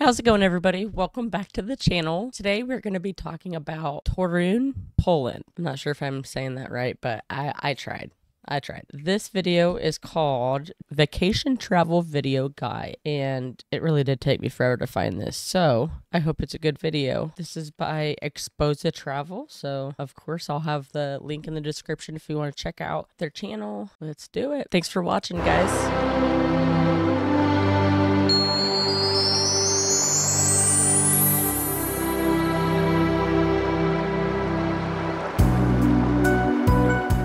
How's it going, everybody? Welcome back to the channel. Today we're going to be talking about Torun, Poland. I'm not sure if I'm saying that right, but I tried. This video is called Vacation Travel Video Guide, and it really did take me forever to find this, so I hope it's a good video. This is by Exposa Travel, so of course I'll have the link in the description if you want to check out their channel. Let's do it. Thanks for watching, guys.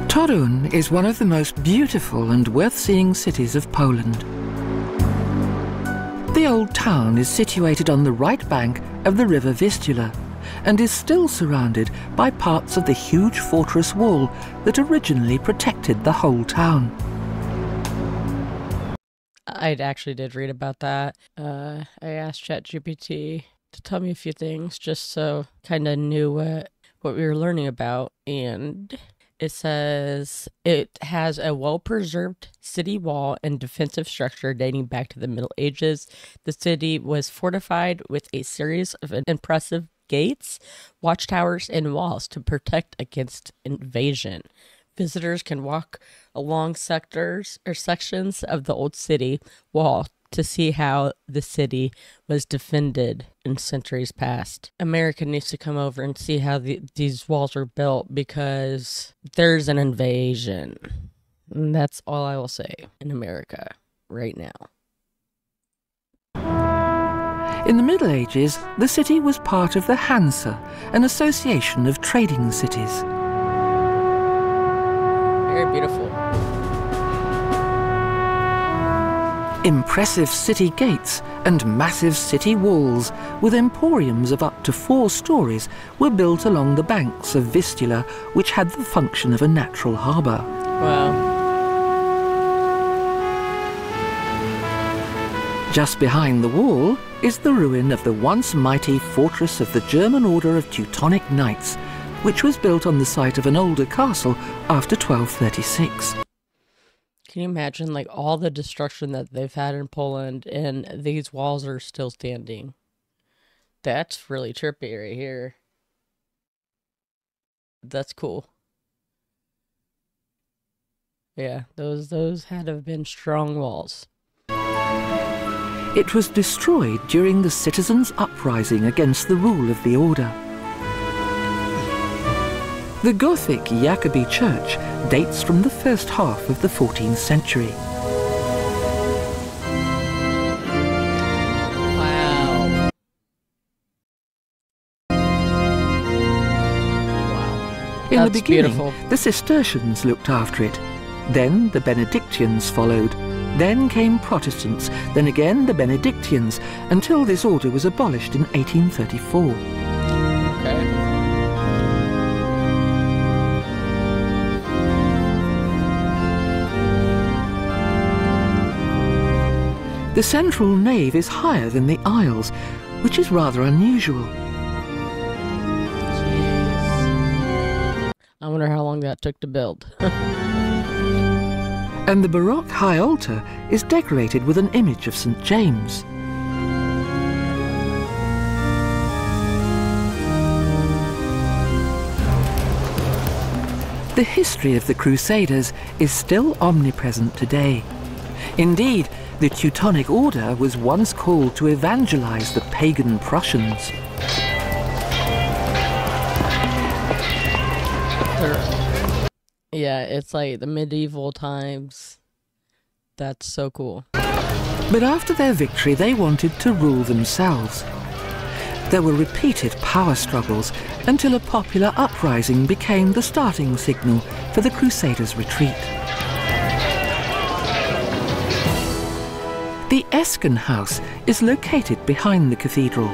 Torun is one of the most beautiful and worth-seeing cities of Poland. The old town is situated on the right bank of the river Vistula and is still surrounded by parts of the huge fortress wall that originally protected the whole town. I actually did read about that. I asked ChatGPT to tell me a few things just so kind of knew what we were learning about, and it says it has a well-preserved city wall and defensive structure dating back to the Middle Ages. The city was fortified with a series of impressive gates, watchtowers, and walls to protect against invasion. Visitors can walk along sections of the old city wall to see how the city was defended in centuries past. America needs to come over and see how these walls were built, because there's an invasion. And that's all I will say in America right now. In the Middle Ages, the city was part of the Hansa, an association of trading cities. Very beautiful. Impressive city gates and massive city walls with emporiums of up to 4 stories were built along the banks of Vistula, which had the function of a natural harbour. Wow. Just behind the wall is the ruin of the once mighty fortress of the German Order of Teutonic Knights, which was built on the site of an older castle after 1236. Can you imagine, like, all the destruction that they've had in Poland, and these walls are still standing? That's really trippy right here. That's cool. Yeah, those had to have been strong walls. It was destroyed during the citizens' uprising against the rule of the order. The Gothic Jacobi church dates from the first half of the 14th century. Wow. In the beginning, beautiful. The Cistercians looked after it. Then the Benedictines followed. Then came Protestants, then again the Benedictines, until this order was abolished in 1834. Okay. The central nave is higher than the aisles, which is rather unusual. Jeez. I wonder how long that took to build. And the Baroque high altar is decorated with an image of St. James. The history of the Crusaders is still omnipresent today. Indeed, the Teutonic Order was once called to evangelize the pagan Prussians. Yeah, it's like the medieval times. That's so cool. But after their victory, they wanted to rule themselves. There were repeated power struggles until a popular uprising became the starting signal for the Crusaders' retreat. The Esken House is located behind the cathedral.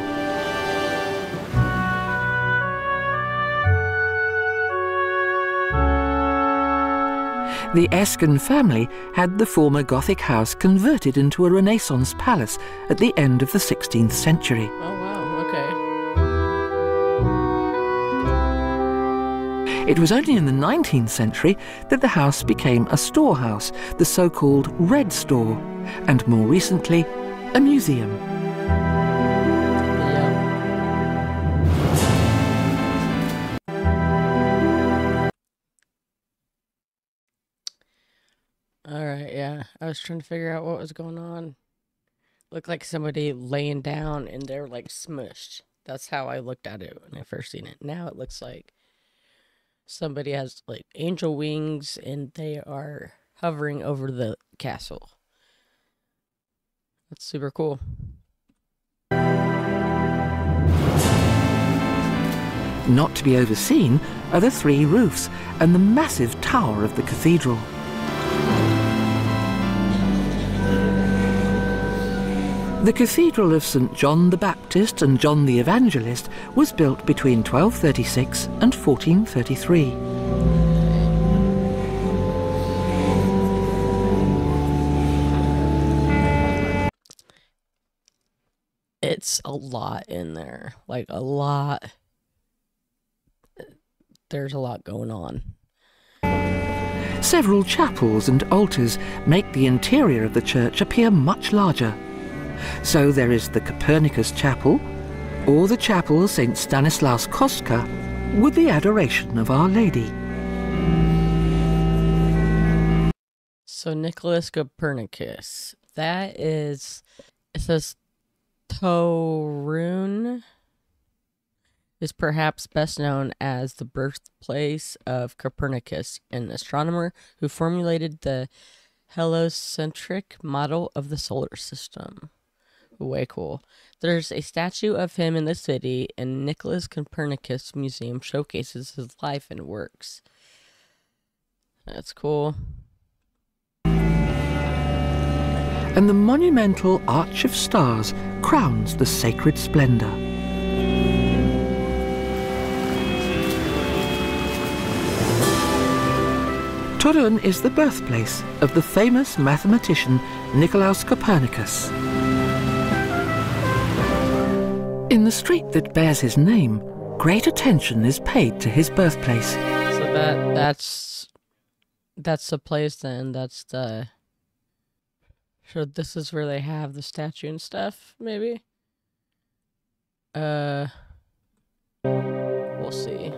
The Esken family had the former Gothic house converted into a Renaissance palace at the end of the 16th century. Oh, wow, okay. It was only in the 19th century that the house became a storehouse, the so-called Red Store, and more recently, a museum. I was trying to figure out what was going on. Looked like somebody laying down and they're like smushed. That's how I looked at it when I first seen it. Now it looks like somebody has like angel wings and they are hovering over the castle. That's super cool. Not to be overseen are the three roofs and the massive tower of the cathedral. The Cathedral of St. John the Baptist and John the Evangelist was built between 1236 and 1433. It's a lot in there. Like a lot. There's a lot going on. Several chapels and altars make the interior of the church appear much larger. So there is the Copernicus Chapel, or the Chapel St. Stanislaus Kostka, with the Adoration of Our Lady. So Nicholas Copernicus, that is, it says Torun is perhaps best known as the birthplace of Copernicus, an astronomer who formulated the heliocentric model of the solar system. Way cool. There's a statue of him in the city, and Nicholas Copernicus Museum showcases his life and works. That's cool. And the monumental Arch of Stars crowns the sacred splendor. Torun is the birthplace of the famous mathematician Nicolaus Copernicus. In the street that bears his name, great attention is paid to his birthplace. So that's the place then. That's the. So this is where they have the statue and stuff, maybe? We'll see.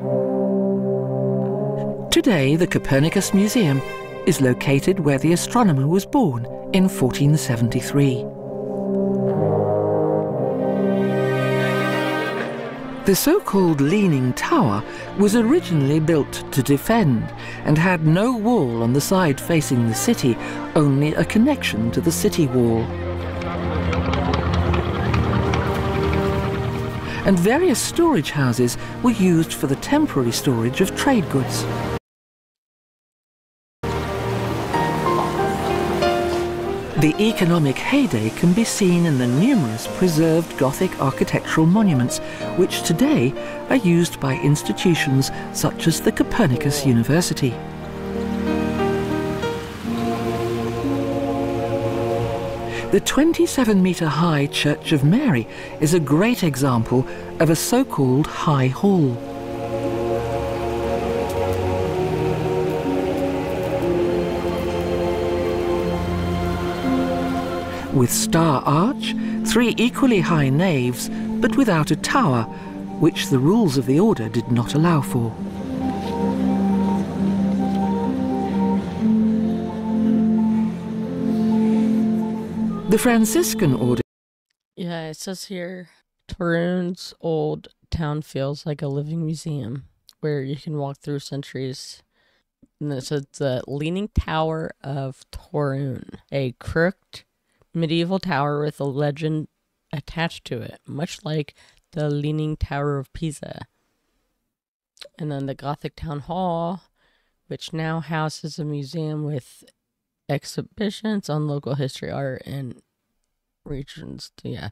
Today, the Copernicus Museum is located where the astronomer was born in 1473. The so-called Leaning Tower was originally built to defend and had no wall on the side facing the city, only a connection to the city wall. And various storage houses were used for the temporary storage of trade goods. The economic heyday can be seen in the numerous preserved Gothic architectural monuments, which today are used by institutions such as the Copernicus University. The 27-metre-high Church of Mary is a great example of a so-called high hall. With star arch, 3 equally high naves, but without a tower, which the rules of the order did not allow for. The Franciscan order. Yeah, it says here, Torun's old town feels like a living museum where you can walk through centuries. And it says the Leaning Tower of Torun, a crooked medieval tower with a legend attached to it, much like the Leaning Tower of Pisa. And then the Gothic Town Hall, which now houses a museum with exhibitions on local history, art, and regions. Yeah,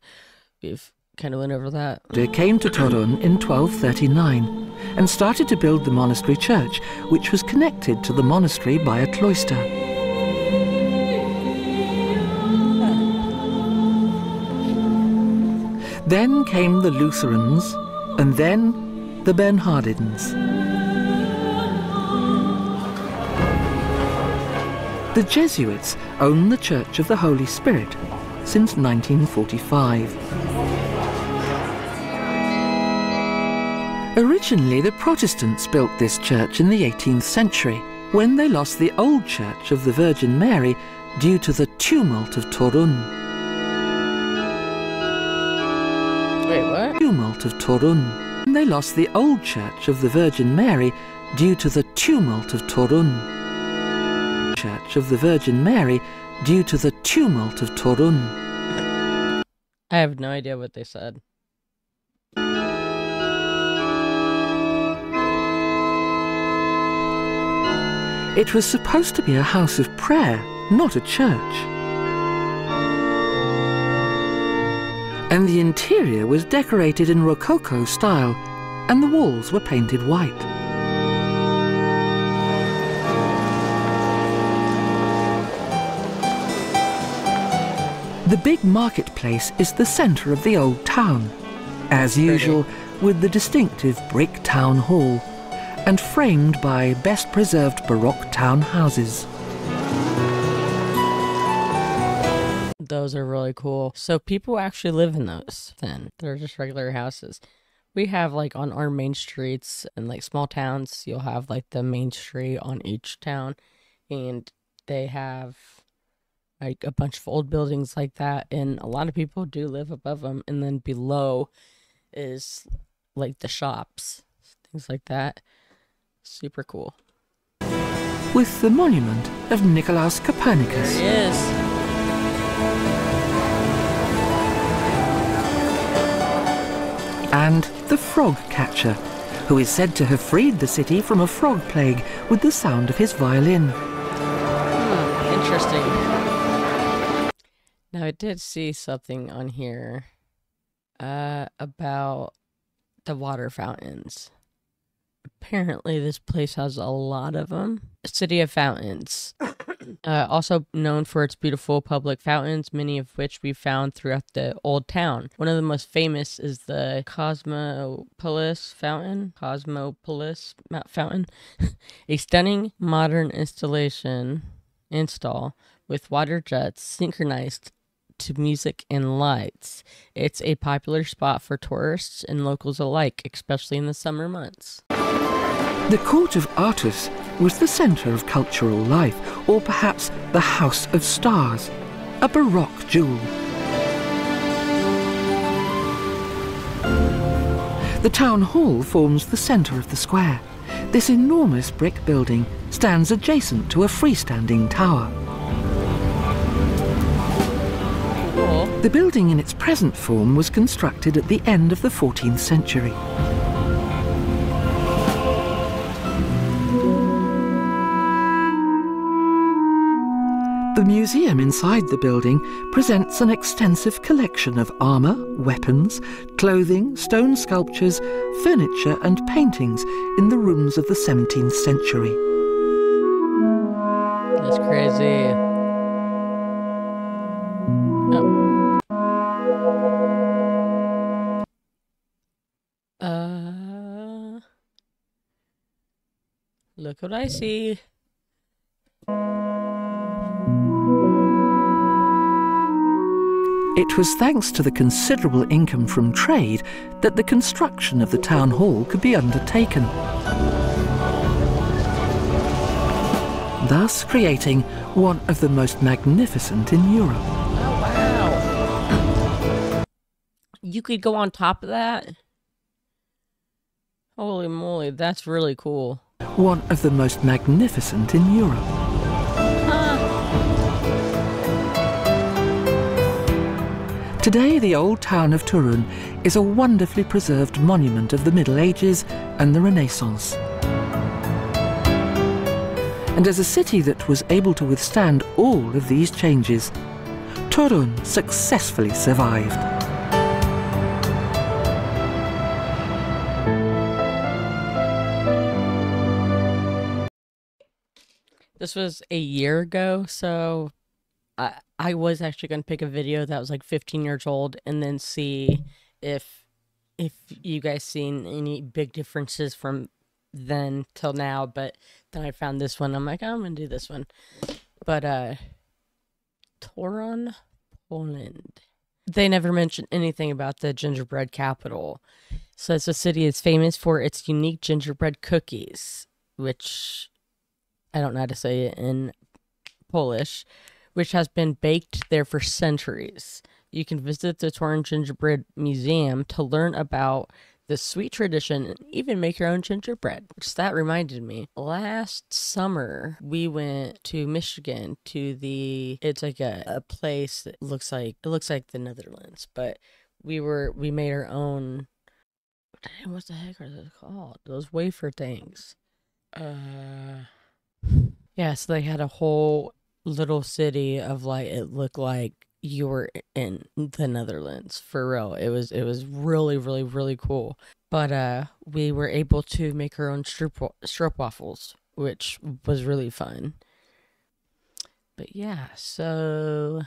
we've kind of went over that. They came to Torun in 1239 and started to build the monastery church, which was connected to the monastery by a cloister. Then came the Lutherans, and then the Bernhardines. The Jesuits own the Church of the Holy Spirit since 1945. Originally, the Protestants built this church in the 18th century, when they lost the old Church of the Virgin Mary due to the tumult of Torun. Wait, what? Tumult of Torun. They lost the old church of the Virgin Mary due to the tumult of Torun. Church of the Virgin Mary due to the tumult of Torun. I have no idea what they said. It was supposed to be a house of prayer, not a church. And the interior was decorated in Rococo style, and the walls were painted white. The big marketplace is the centre of the old town, as usual with the distinctive brick town hall, and framed by best-preserved Baroque town houses. Those are really cool. So people actually live in those then. They're just regular houses. We have like on our main streets and like small towns, you'll have like the main street on each town, and they have like a bunch of old buildings like that, and a lot of people do live above them, and then below is like the shops, things like that. Super cool. With the monument of Nicolaus Copernicus. There he is. And the frog catcher, who is said to have freed the city from a frog plague with the sound of his violin. Interesting. Now I did see something on here about the water fountains. Apparently this place has a lot of them. City of Fountains. Also known for its beautiful public fountains, many of which we found throughout the old town. One of the most famous is the Cosmopolis Fountain. A stunning modern install with water jets synchronized to music and lights. It's a popular spot for tourists and locals alike, especially in the summer months. The court of Artus was the centre of cultural life, or perhaps the House of Stars, a Baroque jewel. The town hall forms the centre of the square. This enormous brick building stands adjacent to a freestanding tower. The building in its present form was constructed at the end of the 14th century. The museum inside the building presents an extensive collection of armour, weapons, clothing, stone sculptures, furniture and paintings in the rooms of the 17th century. That's crazy. Look what I see. It was thanks to the considerable income from trade that the construction of the town hall could be undertaken, thus creating one of the most magnificent in Europe. Oh, wow. You could go on top of that? Holy moly, that's really cool. One of the most magnificent in Europe. Today, the old town of Torun is a wonderfully preserved monument of the Middle Ages and the Renaissance. And as a city that was able to withstand all of these changes, Torun successfully survived. This was a year ago, so I was actually going to pick a video that was like 15 years old and then see if you guys seen any big differences from then till now, but then I found this one. I'm like, I'm going to do this one. But Torun, Poland. They never mentioned anything about the gingerbread capital. So it's a city that's famous for its unique gingerbread cookies, which I don't know how to say it in Polish, which has been baked there for centuries. You can visit the Torun Gingerbread Museum to learn about the sweet tradition and even make your own gingerbread. Which that reminded me. Last summer, we went to Michigan to it's like a place that looks like the Netherlands, but we made our own. What the heck are those called? Those wafer things. Yeah, so they had a whole little city of like, it looked like you were in the Netherlands for real. It was really, really, really cool. But we were able to make our own stroopwafels, which was really fun. But yeah, so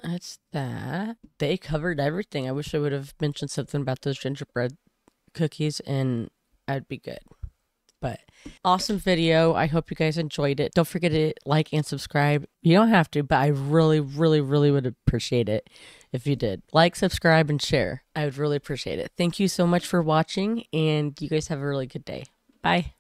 that's that. They covered everything. I wish I would have mentioned something about those gingerbread cookies and I'd be good. But awesome video. I hope you guys enjoyed it. Don't forget to like and subscribe. You don't have to, but I really, really, really would appreciate it if you did. Like, subscribe, and share. I would really appreciate it. Thank you so much for watching, and you guys have a really good day. Bye.